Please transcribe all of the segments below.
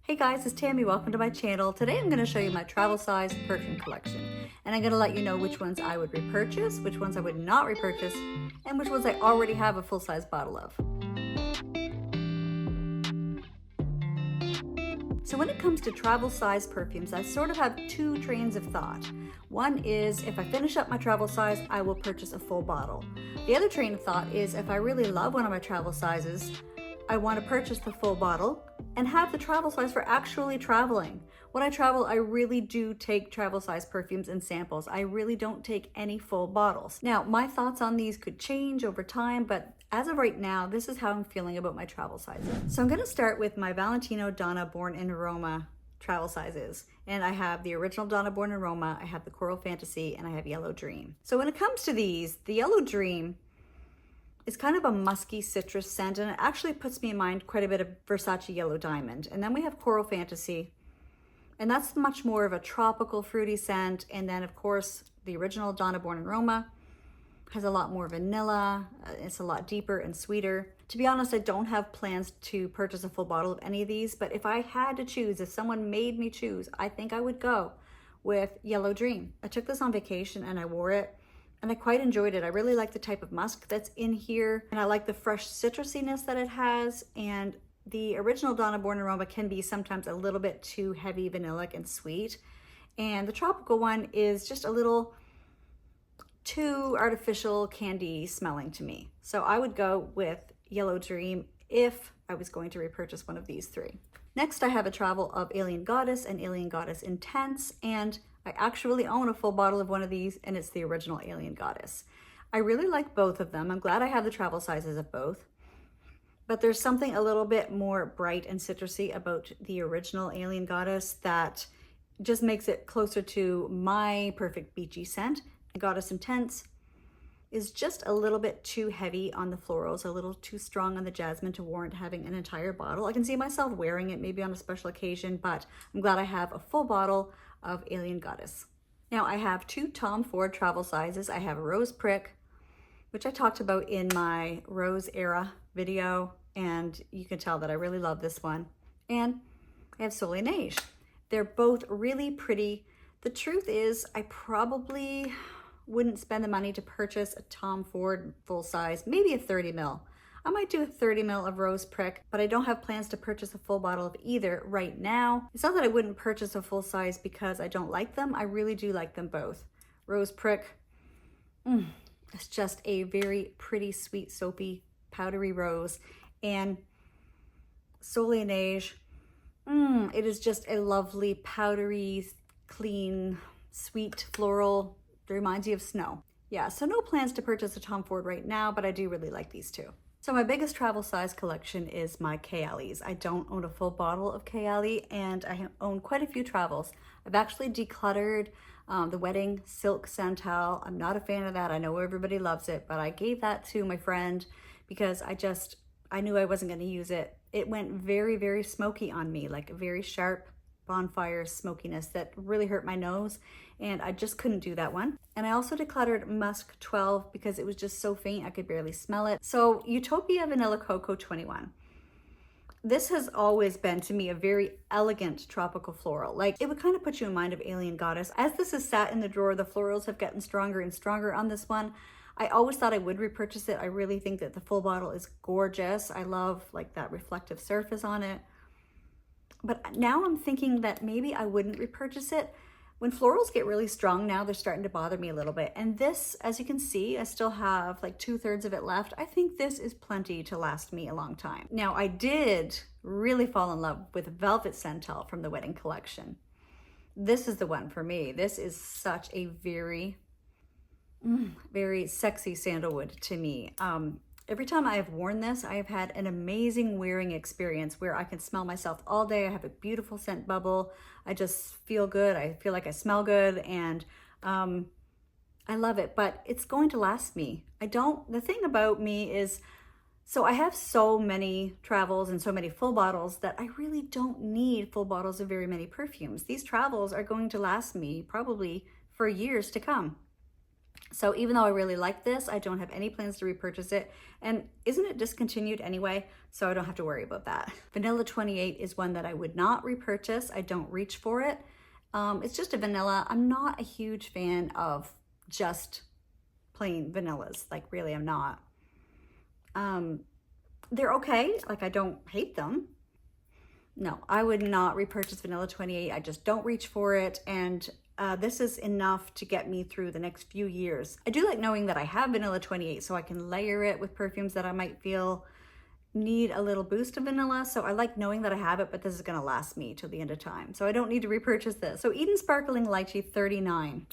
Hey guys, it's Tammy. Welcome to my channel. Today I'm going to show you my travel size perfume collection. And I'm going to let you know which ones I would repurchase, which ones I would not repurchase, and which ones I already have a full-size bottle of. So when it comes to travel size perfumes, I sort of have two trains of thought. One is if I finish up my travel size, I will purchase a full bottle. The other train of thought is if I really love one of my travel sizes, I want to purchase the full bottle and have the travel size for actually traveling. When I travel, I really do take travel size perfumes and samples. I really don't take any full bottles. Now, my thoughts on these could change over time, but as of right now, this is how I'm feeling about my travel sizes. So I'm gonna start with my Valentino Donna Born in Roma travel sizes. And I have the original Donna Born in Roma, I have the Coral Fantasy, and I have Yellow Dream. So when it comes to these, the Yellow Dream is kind of a musky citrus scent, and it actually puts me in mind quite a bit of Versace Yellow Diamond. And then we have Coral Fantasy, and that's much more of a tropical fruity scent. And then of course, the original Donna Born in Roma has a lot more vanilla. It's a lot deeper and sweeter. To be honest, I don't have plans to purchase a full bottle of any of these, but if I had to choose, if someone made me choose, I think I would go with Yellow Dream. I took this on vacation and I wore it, and I quite enjoyed it. I really like the type of musk that's in here, and I like the fresh citrusiness that it has. And the original Donna Born in Roma can be sometimes a little bit too heavy, vanillic and sweet. And the tropical one is just a little too artificial candy smelling to me. So I would go with Yellow Dream if I was going to repurchase one of these three. Next, I have a travel of Alien Goddess and Alien Goddess Intense, and I actually own a full bottle of one of these, and it's the original Alien Goddess. I really like both of them. I'm glad I have the travel sizes of both, but there's something a little bit more bright and citrusy about the original Alien Goddess that just makes it closer to my perfect beachy scent. Goddess Intense is just a little bit too heavy on the florals, a little too strong on the jasmine to warrant having an entire bottle. I can see myself wearing it maybe on a special occasion, but I'm glad I have a full bottle of Alien Goddess. Now I have two Tom Ford travel sizes. I have a Rose Prick, which I talked about in my Rose Era video, and you can tell that I really love this one. And I have Soleil Neige. They're both really pretty. The truth is, I probably wouldn't spend the money to purchase a Tom Ford full size, maybe a 30 ml. I might do a 30 ml of Rose Prick, but I don't have plans to purchase a full bottle of either right now. It's not that I wouldn't purchase a full size because I don't like them. I really do like them both. Rose Prick, it's just a very pretty, sweet, soapy, powdery rose. And Soleil Neige, it is just a lovely, powdery, clean, sweet, floral. It reminds you of snow. Yeah, so no plans to purchase a Tom Ford right now, but I do really like these two. So my biggest travel size collection is my Kayali's. I don't own a full bottle of Kayali, and I own quite a few travels. I've actually decluttered the Wedding Silk Santal. I'm not a fan of that. I know everybody loves it, but I gave that to my friend because I knew I wasn't gonna use it. It went very, very smoky on me, like a very sharp bonfire smokiness that really hurt my nose, and I just couldn't do that one. And I also decluttered Musk 12 because it was just so faint I could barely smell it. So Utopia Vanilla Cocoa 21. This has always been to me a very elegant tropical floral. Like, it would kind of put you in mind of Alien Goddess. As this has sat in the drawer, the florals have gotten stronger and stronger on this one. I always thought I would repurchase it. I really think that the full bottle is gorgeous. I love like that reflective surface on it. But now I'm thinking that maybe I wouldn't repurchase it. When florals get really strong now, they're starting to bother me a little bit. And this, as you can see, I still have like 2/3 of it left. I think this is plenty to last me a long time. Now, I did really fall in love with Velvet Santal from the Wedding Collection. This is the one for me. This is such a very, very sexy sandalwood to me. Every time I have worn this, I have had an amazing wearing experience where I can smell myself all day. I have a beautiful scent bubble. I just feel good. I feel like I smell good, and I love it, but it's going to last me. The thing about me is, so I have so many travels and so many full bottles that I really don't need full bottles of very many perfumes. These travels are going to last me probably for years to come. So even though I really like this, I don't have any plans to repurchase it. And isn't it discontinued anyway? So I don't have to worry about that. Vanilla 28 is one that I would not repurchase. I don't reach for it. It's just a vanilla. I'm not a huge fan of just plain vanillas. Like really, I'm not. They're okay. Like I don't hate them. No, I would not repurchase Vanilla 28. I just don't reach for it. And this is enough to get me through the next few years. I do like knowing that I have Vanilla 28 so I can layer it with perfumes that I might feel need a little boost of vanilla. So I like knowing that I have it, but this is gonna last me till the end of time. So I don't need to repurchase this. So Eden Sparkling Lychee 39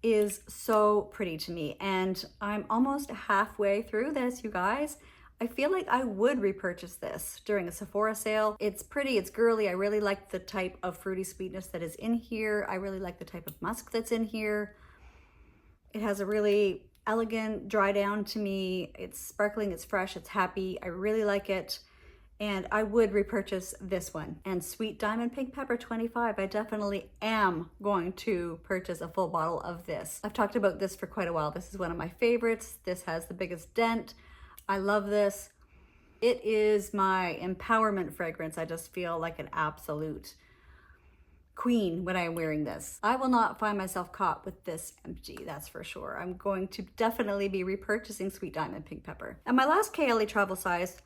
is so pretty to me. And I'm almost halfway through this, you guys. I feel like I would repurchase this during a Sephora sale. It's pretty, it's girly. I really like the type of fruity sweetness that is in here. I really like the type of musk that's in here. It has a really elegant dry down to me. It's sparkling, it's fresh, it's happy. I really like it. And I would repurchase this one. And Sweet Diamond Pink Pepper 25, I definitely am going to purchase a full bottle of this. I've talked about this for quite a while. This is one of my favorites. This has the biggest dent. I love this. It is my empowerment fragrance. I just feel like an absolute queen when I am wearing this. I will not find myself caught with this empty, that's for sure. I'm going to definitely be repurchasing Sweet Diamond Pink Pepper. And my last KLE travel size,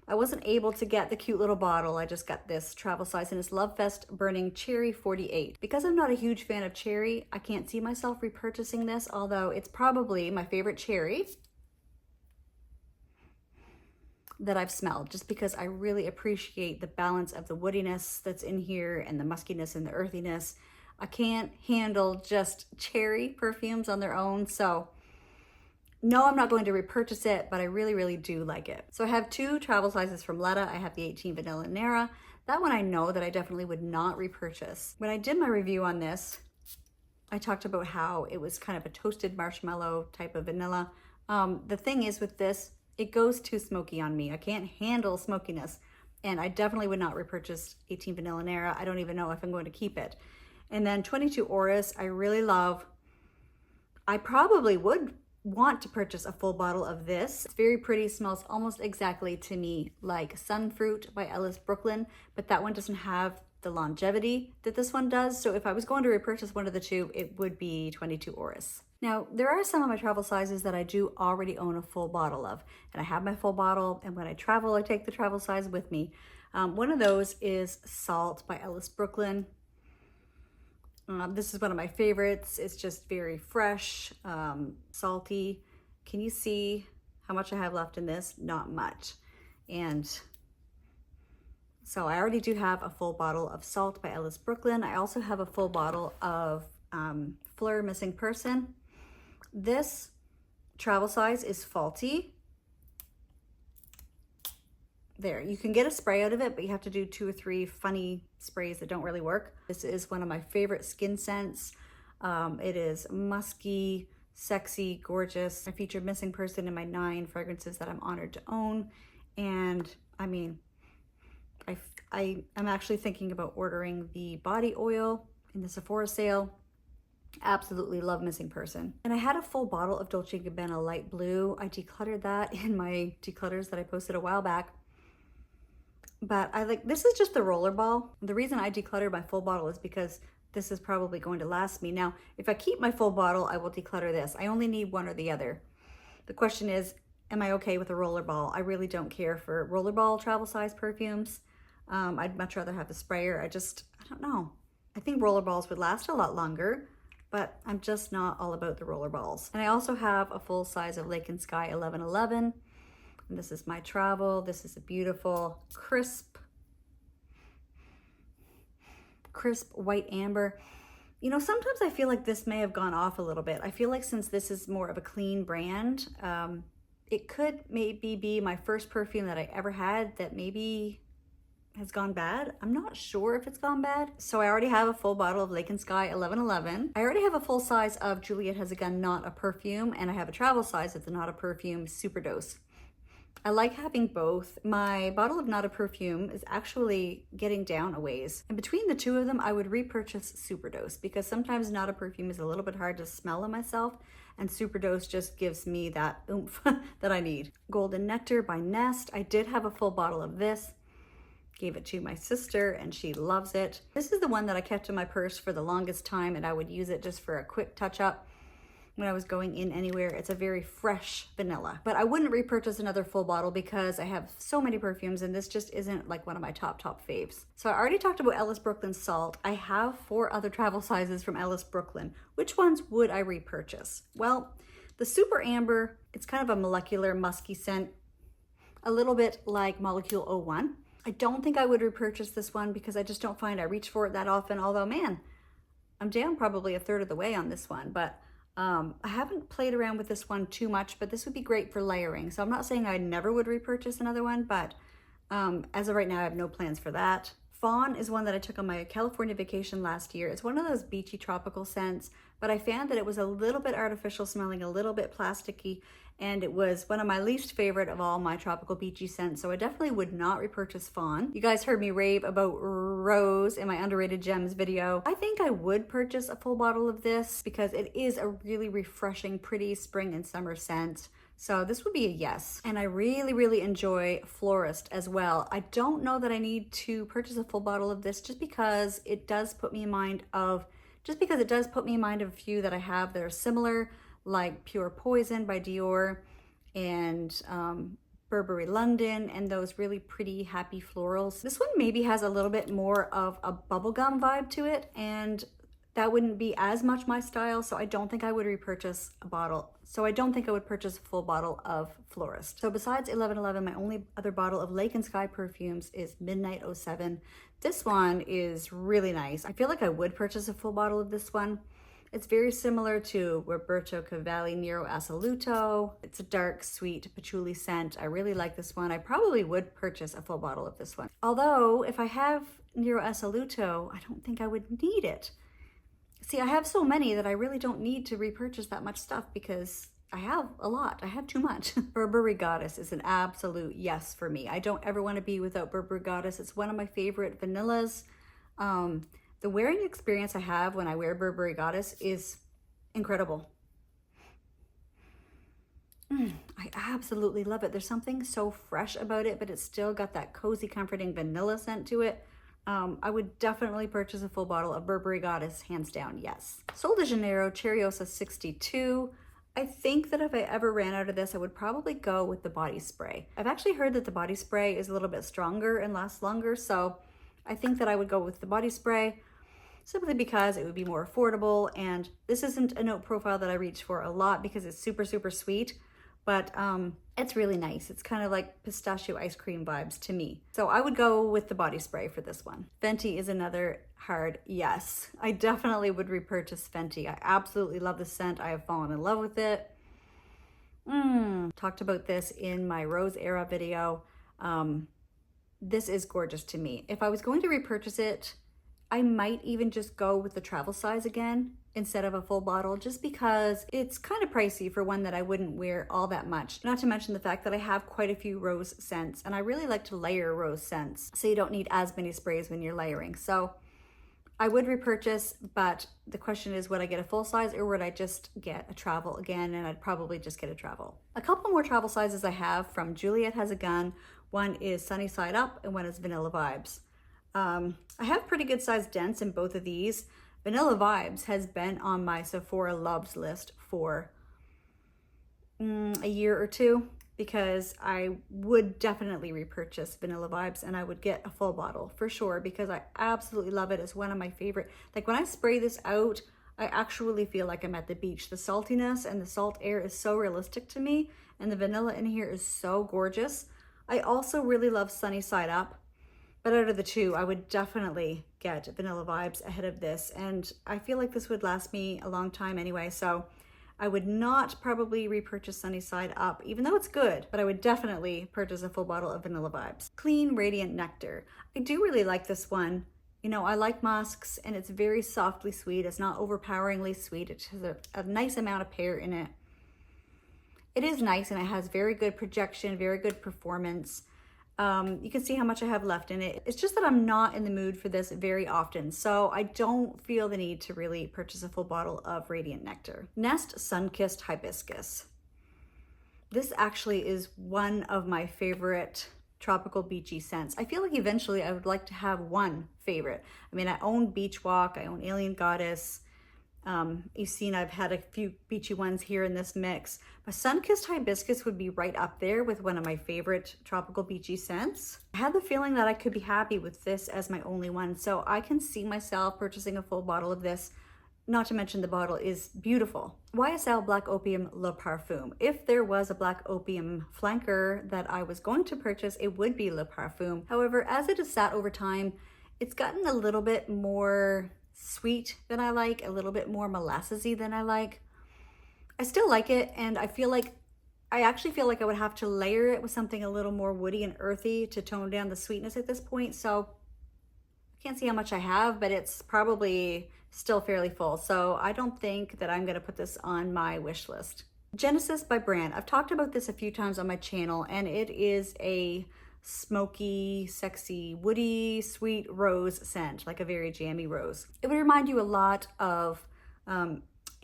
I wasn't able to get the cute little bottle. I just got this travel size and it's Love Fest Burning Cherry 48. Because I'm not a huge fan of cherry, I can't see myself repurchasing this, although it's probably my favorite cherry that I've smelled, just because I really appreciate the balance of the woodiness that's in here and the muskiness and the earthiness. I can't handle just cherry perfumes on their own, so no, I'm not going to repurchase it, but I really, really do like it. So I have two travel sizes from Letta. I have the 18 Vanilla Nera. That one I know that I definitely would not repurchase. When I did my review on this, I talked about how it was kind of a toasted marshmallow type of vanilla. The thing is with this, it goes too smoky on me. I can't handle smokiness, and I definitely would not repurchase 18 Vanilla Nera. I don't even know if I'm going to keep it. And then 22 Orris, I really love. I probably would want to purchase a full bottle of this. It's very pretty, smells almost exactly to me like Sunfruit by Ellis Brooklyn, but that one doesn't have the longevity that this one does. So if I was going to repurchase one of the two, it would be 22 Orris. Now, there are some of my travel sizes that I do already own a full bottle of, and I have my full bottle, and when I travel, I take the travel size with me. One of those is Salt by Ellis Brooklyn. This is one of my favorites. It's just very fresh, salty. Can you see how much I have left in this? Not much. And so I already do have a full bottle of Salt by Ellis Brooklyn. I also have a full bottle of Fleur Missing Person. This travel size is faulty. There, you can get a spray out of it, but you have to do 2 or 3 funny sprays that don't really work. This is one of my favorite skin scents. It is musky, sexy, gorgeous. I featured Missing Person in my 9 fragrances that I'm honored to own. And I mean, I'm actually thinking about ordering the body oil in the Sephora sale. Absolutely love Missing Person. And I had a full bottle of Dolce & Gabbana Light Blue. I decluttered that in my declutters that I posted a while back. But this is just the rollerball. The reason I decluttered my full bottle is because this is probably going to last me. Now, if I keep my full bottle, I will declutter this. I only need one or the other. The question is, am I okay with a rollerball? I really don't care for rollerball travel size perfumes. I'd much rather have the sprayer. I don't know. I think rollerballs would last a lot longer, but I'm just not all about the rollerballs. And I also have a full size of Lake and Sky 1111. And this is my travel. This is a beautiful, crisp white amber. You know, sometimes I feel like this may have gone off a little bit. I feel like since this is more of a clean brand, it could maybe be my first perfume that I ever had that maybe has gone bad. I'm not sure if it's gone bad. So I already have a full bottle of Lake and Sky 1111. I already have a full size of Juliet Has a Gun Not a Perfume, and I have a travel size of the Not a Perfume Superdose. I like having both. My bottle of Not a Perfume is actually getting down a ways. And between the two of them, I would repurchase Superdose because sometimes Not a Perfume is a little bit hard to smell on myself, and Superdose just gives me that oomph that I need. Golden Nectar by Nest. I did have a full bottle of this. Gave it to my sister and she loves it. This is the one that I kept in my purse for the longest time, and I would use it just for a quick touch up when I was going in anywhere. It's a very fresh vanilla, but I wouldn't repurchase another full bottle because I have so many perfumes and this just isn't like one of my top faves. So I already talked about Ellis Brooklyn Salt. I have 4 other travel sizes from Ellis Brooklyn. Which ones would I repurchase? Well, the Super Amber, it's kind of a molecular musky scent, a little bit like Molecule 01. I don't think I would repurchase this one because I just don't find I reach for it that often, although man, I'm down probably a third of the way on this one, but I haven't played around with this one too much, but this would be great for layering. So I'm not saying I never would repurchase another one, but as of right now, I have no plans for that. Fawn is one that I took on my California vacation last year. It's one of those beachy tropical scents, but I found that it was a little bit artificial smelling, a little bit plasticky, and it was one of my least favorite of all my tropical beachy scents, so I definitely would not repurchase Fawn. You guys heard me rave about Rose in my Underrated Gems video. I think I would purchase a full bottle of this because it is a really refreshing, pretty spring and summer scent. So this would be a yes. And I really enjoy Florist as well. I don't know that I need to purchase a full bottle of this just because it does put me in mind of a few that I have that are similar, like Pure Poison by Dior and Burberry London, and those really pretty happy florals. This one maybe has a little bit more of a bubblegum vibe to it, and that wouldn't be as much my style, so I don't think I would repurchase a bottle. So I don't think I would purchase a full bottle of Florist. So besides 1111, my only other bottle of Lake and Sky perfumes is Midnight 07. This one is really nice. I feel like I would purchase a full bottle of this one. It's very similar to Roberto Cavalli Nero Assoluto. It's a dark, sweet patchouli scent. I really like this one. I probably would purchase a full bottle of this one. Although, if I have Nero Assoluto, I don't think I would need it. See, I have so many that I really don't need to repurchase that much stuff because I have a lot. I have too much. Burberry Goddess is an absolute yes for me. I don't ever want to be without Burberry Goddess. It's one of my favorite vanillas. The wearing experience I have when I wear Burberry Goddess is incredible. I absolutely love it. There's something so fresh about it, but it's still got that cozy, comforting vanilla scent to it. I would definitely purchase a full bottle of Burberry Goddess, hands down, yes. Sol de Janeiro Cheriosa 62. I think that if I ever ran out of this, I would probably go with the body spray. I've actually heard that the body spray is a little bit stronger and lasts longer, so I think that I would go with the body spray simply because it would be more affordable, and this isn't a note profile that I reach for a lot because it's super sweet, but it's really nice. It's kind of like pistachio ice cream vibes to me. So I would go with the body spray for this one. Fenty is another hard yes. I definitely would repurchase Fenty. I absolutely love the scent. I have fallen in love with it. Talked about this in my Rose Era video. This is gorgeous to me. If I was going to repurchase it, I might even just go with the travel size again instead of a full bottle, just because it's kind of pricey for one that I wouldn't wear all that much. Not to mention the fact that I have quite a few rose scents, and I really like to layer rose scents, so you don't need as many sprays when you're layering. So I would repurchase, but the question is, would I get a full size or would I just get a travel again? And I'd probably just get a travel. A couple more travel sizes I have from Juliet Has a Gun. One is Sunny Side Up and one is Vanilla Vibes. I have pretty good sized dents in both of these. Vanilla Vibes has been on my Sephora loves list for a year or two because I would definitely repurchase Vanilla Vibes and I would get a full bottle for sure because I absolutely love it. It's one of my favorite. Like when I spray this out, I actually feel like I'm at the beach. The saltiness and the salt air is so realistic to me, and the vanilla in here is so gorgeous. I also really love Sunny Side Up. But out of the two, I would definitely get Vanilla Vibes ahead of this. And I feel like this would last me a long time anyway. So I would not probably repurchase Sunny Side Up, even though it's good, but I would definitely purchase a full bottle of Vanilla Vibes. Clean Radiant Nectar. I do really like this one. You know, I like musks and it's very softly sweet. It's not overpoweringly sweet. It has a nice amount of pear in it. It is nice and it has very good projection, very good performance. You can see how much I have left in it. It's just that I'm not in the mood for this very often, so I don't feel the need to really purchase a full bottle of Radiant Nectar. Nest Sun-Kissed Hibiscus. This actually is one of my favorite tropical beachy scents. I feel like eventually I would like to have one favorite. I mean, I own Beach Walk, I own Alien Goddess. You've seen I've had a few beachy ones here in this mix, but Sun-Kissed Hibiscus would be right up there with one of my favorite tropical beachy scents. I had the feeling that I could be happy with this as my only one, so I can see myself purchasing a full bottle of this. Not to mention the bottle is beautiful. YSL Black Opium Le Parfum. If there was a Black Opium flanker that I was going to purchase, it would be Le Parfum. However, as it has sat over time, it's gotten a little bit more sweet than I like, a little bit more molassesy than I like. I still like it, and I actually feel like I would have to layer it with something a little more woody and earthy to tone down the sweetness at this point. So I can't see how much I have, but it's probably still fairly full. So I don't think that I'm gonna put this on my wish list. Genesis by Brand. I've talked about this a few times on my channel, and it is a smoky, sexy, woody, sweet rose scent, like a very jammy rose. It would remind you a lot of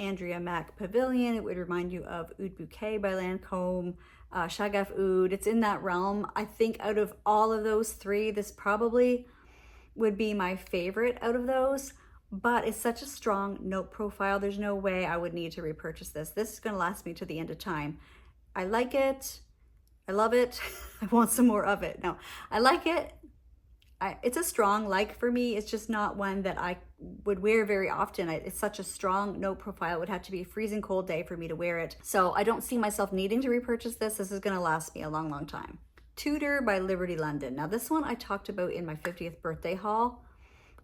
Andrea Mac Pavilion. It would remind you of Oud Bouquet by Lancôme, Shagaf Oud. It's in that realm. I think out of all of those three, this probably would be my favorite out of those, but it's such a strong note profile. There's no way I would need to repurchase this. This is gonna last me to the end of time. I like it. I love it. I want some more of it. No, I like it. It's a strong like for me. It's just not one that I would wear very often. It's such a strong note profile. It would have to be a freezing cold day for me to wear it. So I don't see myself needing to repurchase this. This is going to last me a long, long time. Tudor by Liberty London. Now this one I talked about in my 50th birthday haul.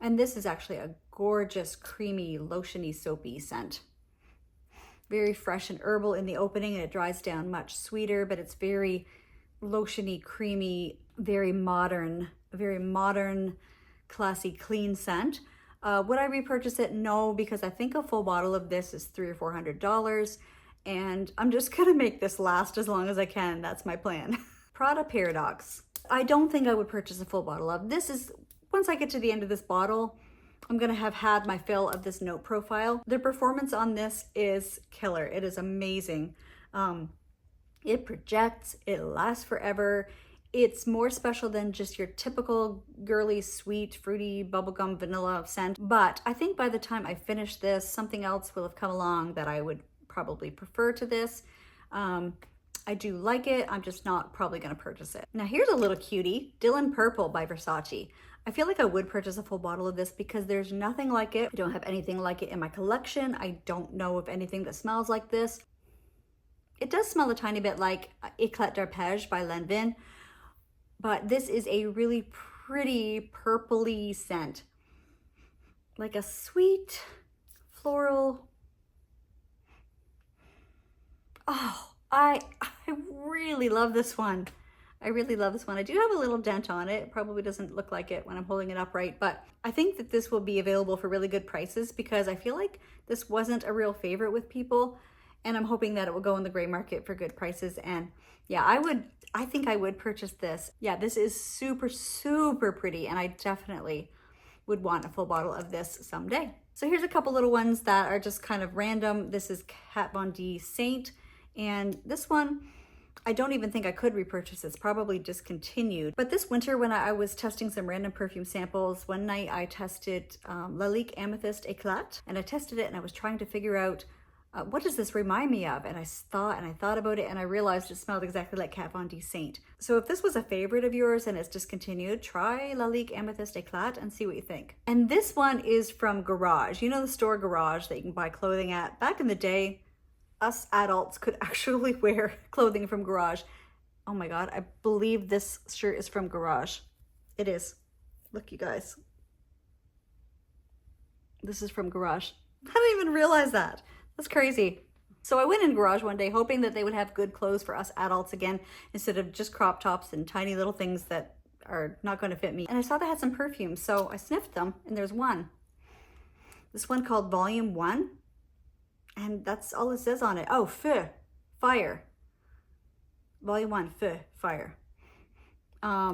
And this is actually a gorgeous, creamy, lotiony, soapy scent. Very fresh and herbal in the opening, and it dries down much sweeter, but it's very lotiony, creamy, very modern, classy, clean scent. Would I repurchase it? No, because I think a full bottle of this is $300 or $400, and I'm just gonna make this last as long as I can. That's my plan. Prada Paradox. I don't think I would purchase a full bottle of this. Is once I get to the end of this bottle, I'm gonna have had my fill of this note profile. The performance on this is killer. It is amazing. It projects, it lasts forever. It's more special than just your typical girly, sweet, fruity, bubblegum, vanilla scent. But I think by the time I finish this, something else will have come along that I would probably prefer to this. I do like it. I'm just not probably gonna purchase it. Now here's a little cutie, Dylan Purple by Versace. I feel like I would purchase a full bottle of this because there's nothing like it. I don't have anything like it in my collection. I don't know of anything that smells like this. It does smell a tiny bit like Eclat d'Arpège by Lanvin, but this is a really pretty purpley scent. Like a sweet, floral. Oh, I really love this one. I really love this one. I do have a little dent on it. It probably doesn't look like it when I'm holding it upright, but I think that this will be available for really good prices because I feel like this wasn't a real favorite with people, and I'm hoping that it will go in the gray market for good prices. And yeah, I think I would purchase this. Yeah, this is super, super pretty, and I definitely would want a full bottle of this someday. So here's a couple little ones that are just kind of random. This is Kat Von D Saint, and this one, I don't even think I could repurchase. It's probably discontinued. But this winter when I was testing some random perfume samples, one night I tested Lalique Amethyst Eclat, and I tested it and I was trying to figure out what does this remind me of? And I thought about it, and I realized it smelled exactly like Kat Von D Saint. So if this was a favorite of yours and it's discontinued, try Lalique Amethyst Eclat and see what you think. And this one is from Garage. You know the store Garage that you can buy clothing at? Back in the day, us adults could actually wear clothing from Garage. Oh my God, I believe this shirt is from Garage. It is. Look, you guys. This is from Garage. I didn't even realize that. That's crazy. So I went in Garage one day hoping that they would have good clothes for us adults again, instead of just crop tops and tiny little things that are not going to fit me. And I saw they had some perfumes, so I sniffed them, and there's one. This one called Volume 1. And that's all it says on it. Oh, feu, fire. Volume 1, Feu, Fire.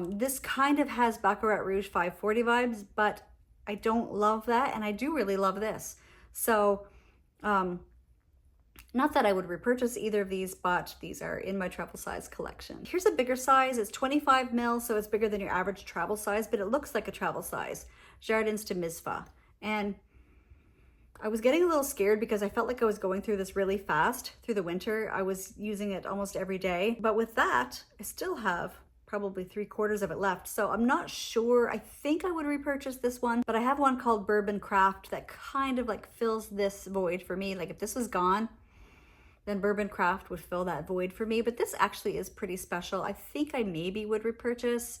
This kind of has Baccarat Rouge 540 vibes, but I don't love that, and I do really love this. So, not that I would repurchase either of these, but these are in my travel size collection. Here's a bigger size. It's 25 ml, so it's bigger than your average travel size, but it looks like a travel size. Jardins de Misfa. And I was getting a little scared because I felt like I was going through this really fast through the winter. I was using it almost every day. But with that, I still have probably 3/4 of it left. So I'm not sure. I think I would repurchase this one, but I have one called Bourbon Craft that kind of like fills this void for me. Like if this was gone, then Bourbon Craft would fill that void for me. But this actually is pretty special. I think I maybe would repurchase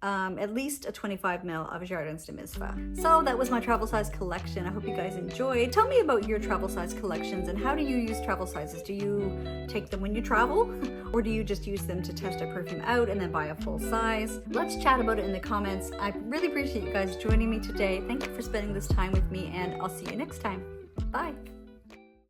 at least a 25 ml of Jardins de Misfa. So that was my travel size collection. I hope you guys enjoyed. Tell me about your travel size collections and how do you use travel sizes? Do you take them when you travel or do you just use them to test a perfume out and then buy a full size? Let's chat about it in the comments. I really appreciate you guys joining me today. Thank you for spending this time with me and I'll see you next time. Bye.